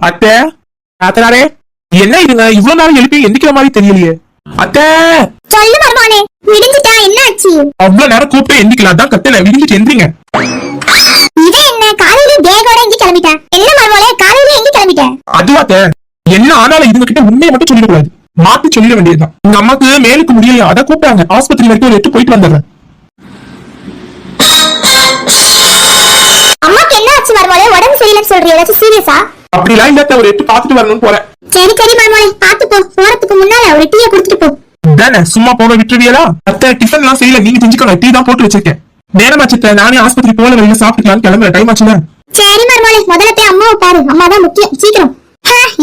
அத்தை, அத்தனாரே, என்ன இதுங்க இவ்வளவு நேரம் எழுப்பி எந்திக்கிற மாதிரி தெரியலையே. அத்தை, சொல்லு மருமகனே, விடிஞ்சிட்டா என்ன ஆச்சு? அவ்வளவு நேரம் கூப்பிட்டு எந்திக்கலாம் தான் கத்தல, விடிஞ்சிட்டு எந்திரிங்க. இவன் என்ன காலையில பேகோட எங்க கிளம்பிட்ட? என்ன மருமகனே காலையில எங்க கிளம்பிட்ட? அதுவா அத்தை, என்ன ஆனாலும் இதுங்க கிட்ட உண்மையை மட்டும் சொல்லிடக்கூடாது, மாத்தி சொல்லிட வேண்டியதுதான். எங்க அம்மாக்கு மேலுக்கு முடியலையா, அதை கூப்பிட்டாங்க. ஆஸ்பத்திரி வரைக்கும் ஒரு 8 போயிட்டு வந்துடுறேன். அம்மாக்கு என்ன ஆச்சு மருமகனே? உடம்பு சரியில்லைன்னு சொல்றீங்க, ஏதாச்சும் சீரியஸா? அப்படிலாம் இல்ல, ஒரு 8 பாத்துட்டு வரணும்னு போறேன். சரி சரி மருமகனே, பாத்து போ. போறதுக்கு முன்னால ஒரு டீயை குடுத்துட்டு போ. தானே சும்மா போக விட்டுருவியலா? அத்தை, டிஃபன் எல்லாம் செய்யல, நீங்க செஞ்சுக்கணும். டீ தான் போட்டு வச்சிருக்கேன். நேரமாச்சு, நானே ஆஸ்பத்திரி போல வெளியில சாப்பிட்டுக்கலாம் கிளம்புற டைம் ஆச்சுல. சரி மருமகனே, முதல்ல போய் அம்மாவை பாரு, அம்மா தான் முக்கியம், சீக்கிரம்.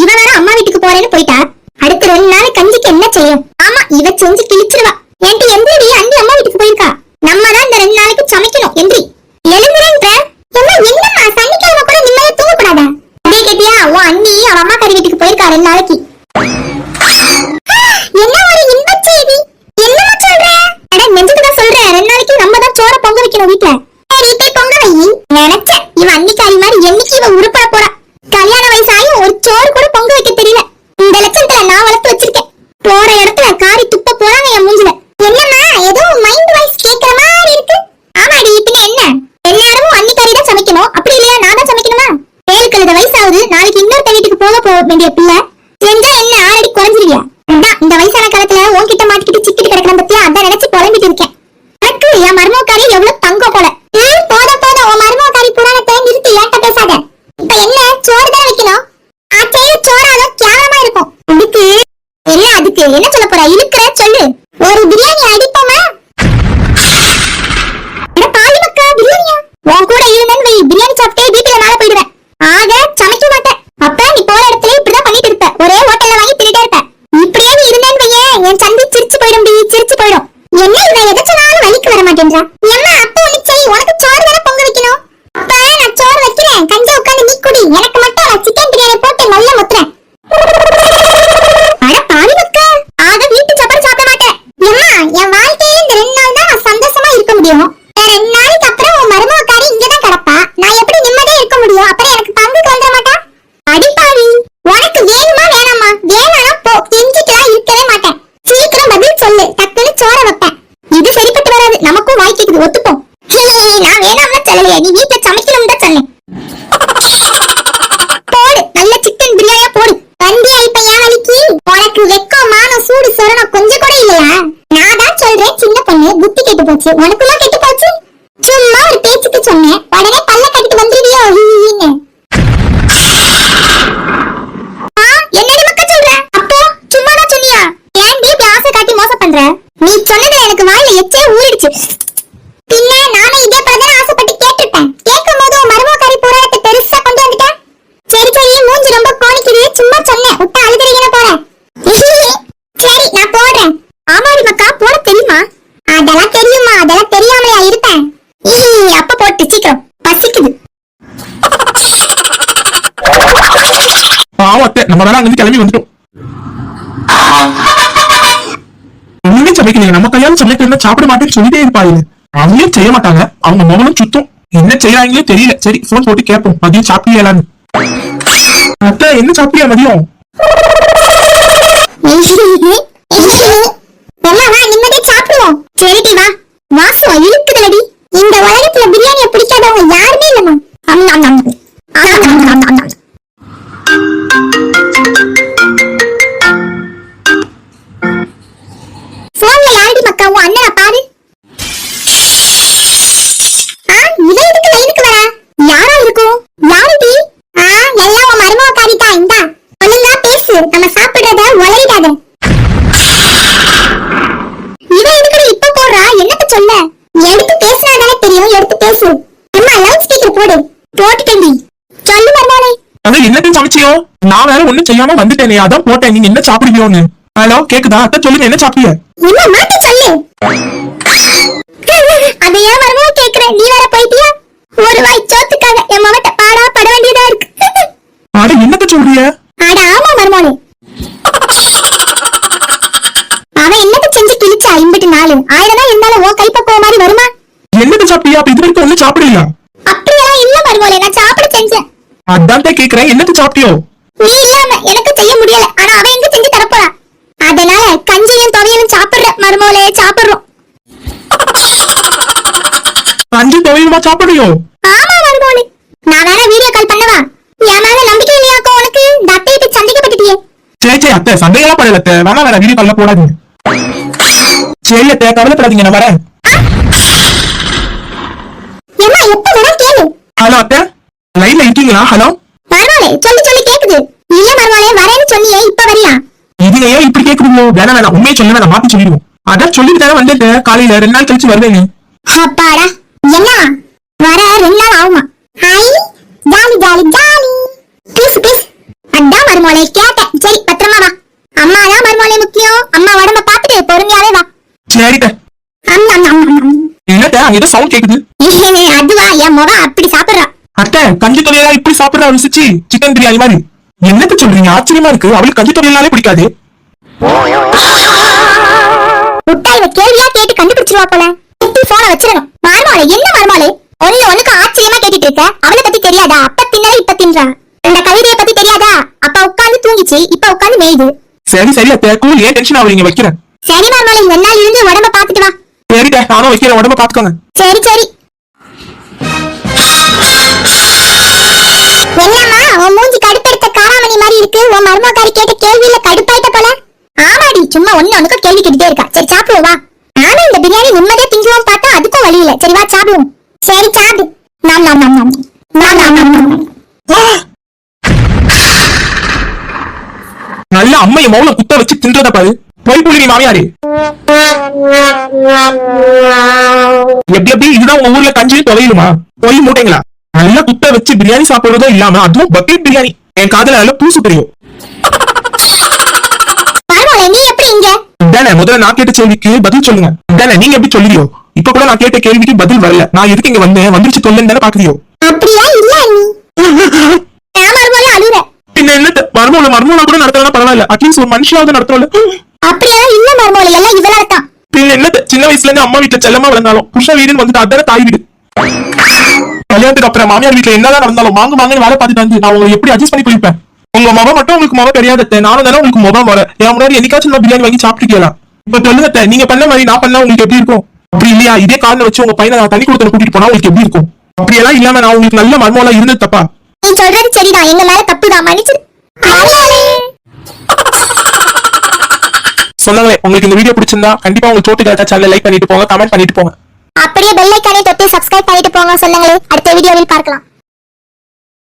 இவன் வேற அம்மா வீட்டுக்கு போறேன்னு போயிட்டா. அடுத்த 2 நாள் கஞ்சிக்கு என்ன செய்யும்? ஆமா, இவ செஞ்சு கிழிச்சிருவா. என்கிட்ட எந்திரி, அண்ணி அம்மா வீட்டுக்கு போயிருக்கா. நம்ம தான் இந்த 2 நாளைக்கு சமைக்கணும். எந்திரி, எழுந்துறேன்ற. என்னம்மா சனிக்கிழமை கூட நிம்மதியா தூங்க கூடாதா? அதே கேட்டியா? உன் அண்ணி அவ அம்மா கறி வீட்டுக்கு போயிருக்கா 2 நாளைக்கு. என்ன ஒரு இன்பச் செய்தி! என்னமா சொல்ற? அட நெஞ்சுக்கு தான் சொல்றேன். 2 நாளைக்கு நம்ம தான் சோற பொங்க வைக்கணும் வீட்ல. சரி போய் பொங்க வை. நினைச்சேன் இவ அன்னிக்காரி மாதிரி என்னைக்கு இவ உருப்பட போறா. கல்யாண வயசாயும் ஒரு சோறு கூட பொங்க வைக்க தெரியல. இந்த லட்சத்துல நான் வளர்த்து வச்சிருக்கேன். போற இடத்துல காரி துப்ப போறாங்க என் மூஞ்சில. என்னம்மா ஏதோ மைண்ட் வாய்ஸ் கேக்குற மாதிரி இருக்கு? ஆமாடி, பின்ன என்ன? எல்லாரும் அன்னிக்காரி தான் சமைக்கணும், அப்படி இல்லையா நான் தான் சமைக்கணுமா? 7 கழுத வயசாகுது, நாளைக்கு இன்னொரு வீட்டுக்கு போக வேண்டிய பிள்ளை. செஞ்சா என்ன 6 அடி குறைஞ்சிருவியா? இந்த வயசான காலத்துல உன்கிட்ட மாட்டிக்கிட்டு சிக்கிட்டு கிடக்கிற பத்தியா அதான் நினைச்சு புலம்பிட்டு இருக்கேன். எனக்கு என் மருமகாரி எவ்வளவு தங்கம் போல. போத உன் மருமகாரி புராணத்தை நிறுத்தி ஏன்ட்ட பேசாத. இப்ப என்ன சோறு தான் வைக்கணும்? ஆச்சையில சோறாலும் கேவலமா இருக்கும். அதுக்கு என்ன சொல்ல போற? இருக்கிற சொல்லு. ஒரு பிரியாணி அடிப்போமா? பாவி மக்கா, பிரியாணியா? உன் கூட இருந்தேன்னு வை, பிரியாணி சாப்பிட்டே வீட்டுல மேல போயிடுவேன். ஆக சமைக்க மாட்டேன். அப்ப நீ போற இடத்துல இப்படிதான் பண்ணிட்டு இருப்ப. ஒரே ஹோட்டல்ல வாங்கி தின்னுட்டே இருப்ப. இப்படியே நீ இருந்தேன்னு வையேன், என் சந்தி சிரிச்சு போயிடும், சிரிச்சு போயிடும். என்ன இவன் எதை சொன்னாலும் வலிக்கு வர மாட்டேன்றா? எம்மா அப்ப ஒண்ணு செய், உனக்கு சோறு தானே பொங்க வைக்கணும். அப்ப நான் சோறு வைக்கிறேன், கஞ்ச உட்காந்து நீ குடி. எனக்கு மட்டும் சிக்கன் பிரியாணி போட்டு நல்ல முத்துறேன். அட பாவி மக்கா, ஆக வீட்டு சாப்பாடு சாப்பிட மாட்டேன். எம்மா என் வாழ்க்கையில இந்த 2 நாள் தான் நான் சந்தோஷமா இருக்க முடியும். 2 நாளைக்கு அப்புறம் உன் மருமகாரி இங்கதான் கிடப்பா. நான் எப்படி நிம்மதியா இருக்க முடியும்? அப்புறம் எனக்கு பங்குக்கு வந்துட மாட்டா? அடிப்பாவி, உனக்கு வேணுமா வேணாமா? வேணாம் போ, கெஞ்சிட்டுலாம் இருக்கவே மாட்டேன். சீக்கிரம் பதில் சொல்லு, டக்குன்னு சோற வைப்பேன். இது சரிப்பட்டு வராது, நமக்கும் வாய்க்குது, ஒத்துப்போம். நான் வேணாம்னு சொல்லலையே, நீ வீட்டுல சமைக்கணும் தான் சொன்னேன். போடு, நல்ல சிக்கன் பிரியாணியா போடு. வந்தியா இப்ப ஏன் வலிக்கு? உனக்கு வெக்கம் மானம் சூடு சொரணம் கொஞ்சம் கூட இல்லையா? நான் தான் சொல்றேன், சின்ன பொண்ணு புத்தி கெட்டு போச்சு. உனக்குமா கெட்டு போச்சு? சும்மா ஒரு பேச்சுக்கு சொன்னேன், உடனே பல்ல கட்டிட்டு வந்துருவியோ? என்னடி மக்கா சொல்ற? அப்போ சும்மாதான் சொன்னியா? ஏன்டி இப்படி ஆசை காட்டி மோசம் பண்ற? நீ சொன்னது எனக்கு வாயில எச்சே ஊறிடுச்சு. பின்ன நானே இதே போலதான் ஆசைப்பட்டு கேட்டிருப்பேன். கேட்கும் போது உன் மருமகாரி புராணத்தை பெருசா கொண்டு வந்துட்டேன். சரி சரி, மூஞ்சி ரொம்ப கோணிக்குது, சும்மா சொன்னேன், விட்டு அழுதுறீங்க போறேன். சரி நான் போடுறேன். ஆமாடி மக்கா, போட தெரியுமா? அதெல்லாம் தெரியுமா? அதெல்லாம் தெரியாமலையா இருப்பேன்? அப்ப போட்டு சீக்கிரம், பசிக்குது. பாவத்தை, நம்ம வேலை அங்கிருந்து கிளம்பி வந்துட்டோம். ஒண்ணுமே சமைக்கலையே, நம்ம கையாலும் சமைக்கிறதா சாப்பிட மாட்டேன்னு சொல்லிட்டே இருப்பாங்க. அவங்களும் செய்ய மாட்டாங்க, அவங்க மகனும் சுத்தம். என்ன செய்யறாங்களே தெரியல. சரி போன் போட்டு கேட்போம், மதியம் சாப்பிட்டியலான்னு. அத்தை, என்ன சாப்பிட்டியா மதியம்? நிம்மதியா சாப்பிடுவோம். சரிடி வா. வாசம் இருக்குதுலடி. இந்த உலகத்துல பிரியாணியை பிடிக்காதவங்க யாருமே இல்லம்மா. போன்ல யாரடி மக்கா? உன் அண்ணனை பாரு. இவ எதுக்கு லைனுக்கு வரா? யாரா இருக்கும்? யாருடி? எல்லாம் உன் மருமகாரி தான். இந்தா ஒழுங்கா பேசு, நம்ம சாப்பிடுறத உளறிடாத. இவ எதுக்கு இப்ப போடுறா? என்னத்த சொல்ல? எடுத்து பேசினாதானே தெரியும், எடுத்து பேசு. அம்மா லவுட் ஸ்பீக்கர் போடு. போட்டுட்டேன்டி. சொல்லு மருமகளே. அது என்னத்தையும் சமைச்சியோ? நான் வேற ஒண்ணும் செய்யாம வந்துட்டேனே, அதான் போட்டேன். நீங்க என்ன சாப்பிடுவியோன்னு. ஹலோ, கேக்குதா? அத்தை சொல்லுங்க, என்ன சாப்பிட்டிய? என்ன மாத்தி சொல்லு. அதை ஏன் மருமக கேக்குற? நீ வேற போயிட்டியா? ஒரு வாய் சோத்துக்காக என் மவட்ட பாடா பட வேண்டியதா இருக்கு. அட என்னத்த சொல்றிய? அட ஆமா மருமகளே. அவன் என்னத்த செஞ்சு கிழிச்சா இம்பிட்டு நாளு? 1000 தான் இருந்தாலும் உன் கைப்பக்குவ மாதிரி வருமா? என்னத்த சாப்பிட்டியா? அப்ப இது வரைக்கும் ஒண்ணும் சாப்பிடலையா? அப்படியெல்லாம் இல்ல மருமகளே, நான் சாப்பிட செஞ்சேன். அதான் கேக்குறேன், என்னத்த சாப்பிட்டியோ? நீ இல்லாம எனக்கு செய்ய முடியல. ஆனா அவ எங்க செஞ்சு தரப்போறா. அதனால கஞ்சியும் துவையலும் சாப்பிடுற மருமோளே சாப்பிடுறோம். கஞ்சி துவையுமா சாப்பிடுறியோ? ஆமா மருமோளே. நான் வேணா வீடியோ கால் பண்ணவா? என் மேல நம்பிக்கை இல்லையாக்கோ உனக்கு? இந்த அத்தையை போய் சந்தேகப்பட்டுட்டியே. சரி அத்தை, சந்தேகம்லாம் படல அத்தை. வேணா வீடியோ கால்ல போடாதீங்க. சரி அத்தை, கவலைப்படாதீங்க, நான் வரேன். ஏமா எப்ப வேணா கேளு. ஹலோ அத்தை, லைன்ல இருக்கீங்களா? ஹலோ மருமோளே, சொல்லி கேக்குது. இல்ல மருமோளே, வரேன்னு சொன்னியே, இப்ப வரியா? இதுல ஏன் இப்படி கேக்குறீங்களோ? வேணாம், உண்மையை சொல்ல வேணாம், மாத்தி சொல்லிடுவோம். அதான் சொல்லிட்டு தானே வந்துட்டு காலையில 2 நாள் கழிச்சு வருவேன். அப்பாடா, என்ன வர 2 நாள் ஆகுமா? Hi, jolly jolly jolly. பீஸ் அதான் மருமோளே கேட்டேன். சரி பத்திரமா வா. அம்மா தான் மருமோளே முக்கியம். அம்மா உடம்ப பாத்துட்டு பொறுமையாவே வா. சரிட்ட. இல்லட்ட, ஏதோ சவுண்ட் கேக்குது. அதுவா, என் முகம் அப்படி சாப்பிடுறா. அத்தை, கஞ்சி தொழிலா இப்படி சாப்பிடுறா ருசிச்சு சிக்கன் பிரியாணி மாதிரி. என்னத்த சொல்றீங்க? ஆச்சரியமா இருக்கு. அவளுக்கு கஞ்சி தொழிலாலே பிடிக்காது. முட்டா, இவ கேள்வியா கேட்டு கண்டுபிடிச்சிருவா போல. போன வச்சிடணும். மருமோளே, என்ன மருமோளே ஒண்ணுக்கு ஆச்சரியமா கேட்டுட்டு இருக்க? அவளை பத்தி தெரியாதா? அப்ப தின்னல இப்ப தின்றா. இந்த கவிதையை பத்தி தெரியாதா? அப்ப உட்கார்ந்து தூங்கிச்சு, இப்ப உட்கார்ந்து மேயுது. சரி அத்தை, கூல், ஏன் டென்ஷன் ஆகுறீங்க? வைக்கிறேன். சரி மருமோளே, 2 நாள் இருந்து உடம்ப பாத்துட்டு வா. சரிட்ட, நானும் வைக்கிறேன். உடம்ப பாத்துக்கோங்க. சரி என்னம்மா, உன் மூஞ்சி கடுப்பெடுத்த காராமணி மாதிரி இருக்கு. உன் மருமகாரி கேட்ட கேள்வியில கடுப்பாயிட்ட போல. ஆமாடி, சும்மா ஒண்ணுக்கு கேள்வி கேட்டுட்டே இருக்கா. சரி சாப்பிடுவோம் வா. நானும் இந்த பிரியாணி நிம்மதியா திங்குவோம் பார்த்தா அதுக்கும் வழி இல்ல. சரி வா சாப்பிடுவோம். சரி சாப்பிடு. நாம் நாம் நாம் நாம் நாம் நாம் நாம் நாம். நல்ல அம்மைய மௌல குத்த வச்சு தின்றத பாரு. போய் புள்ளி மாமியாரு. எப்படி இதுதான் உங்க ஊர்ல கஞ்சியும் துவையிலுமா? போய் மூட்டைங்களா? நல்லா குத்த வச்சு பிரியாணி சாப்பிடுறதும் இல்லாம அதுவும் பக்கெட் பிரியாணி. என் காதுல நல்லா பூசு தெரியும். பரவாயில்ல, நீ எப்படி இங்க? தானே முதல்ல நான் கேட்ட கேள்விக்கு பதில் சொல்லுங்க. தானே நீங்க எப்படி சொல்லியோ? இப்ப கூட நான் கேட்ட கேள்விக்கு பதில் வரல. நான் எதுக்கு இங்க வந்தேன்? வந்துருச்சு தொல்லைன்னு தானே பாக்குறியோ? அப்படியா? இல்ல நீ மருமோளே அழுற. என்ன மர்மூல கூட நடத்தலாம் பரவாயில்ல. அட்லீஸ்ட் ஒரு மனுஷாவது நடத்தல. அப்படியா? இல்ல மருமோளே, எல்லாம் இவளால தான். என்ன சின்ன வயசுல இருந்து அம்மா வீட்டுல செல்லமா வளர்ந்தாலும் புருஷன் வீடுன்னு வந்துட்டு அதான தாய் வீடு. கல்யாணத்துக்கு அப்புறம் மாமியார் வீட்டுல என்னதான் நடந்தாலும் வாங்கன்னு வேலை பார்த்துட்டு வந்து நான் உங்களை எப்படி அட்ஜஸ்ட் பண்ணி போயிருப்பேன்? உங்க முகம் மட்டும் உங்களுக்கு முகம் தெரியாத. நானும் தானே உங்களுக்கு முகம் வர. என் முன்னாடி என்னைக்காச்சும் நான் பிரியாணி வாங்கி சாப்பிட்டுக்கலாம். இப்ப சொல்லுங்க, நீங்க பண்ண மாதிரி நான் பண்ணா உங்களுக்கு எப்படி இருக்கும்? அப்படி இல்லையா? இதே காரணம் வச்சு உங்க பையனை நான் தனி கொடுத்து கூட்டிட்டு போனா உங்களுக்கு எப்படி இருக்கும்? அப்படியெல்லாம் இல்லாம நான் உங்களுக்கு நல்ல மர்மோலா இருந்தது தப்பா? நீ சொல்றது சரிதான், எங்க மேல தப்புதான், மன்னிச்சிரு. சொன்னாங்களே, உங்களுக்கு இந்த வீடியோ பிடிச்சிருந்தா கண்டிப்பா உங்க சோட்டு கேட்டா சேனலை லைக் பண்ணிட்டு போங்க, கமெண்ட் பண்ணிட்டு போங்க. அப்படியே பெல் ஐகானை தொட்டு சப்ஸ்கிரைப் பண்ணிட்டு போங்க. சொன்னாங்களே, அடுத்த வீடியோவில் பார்க்கலாம்.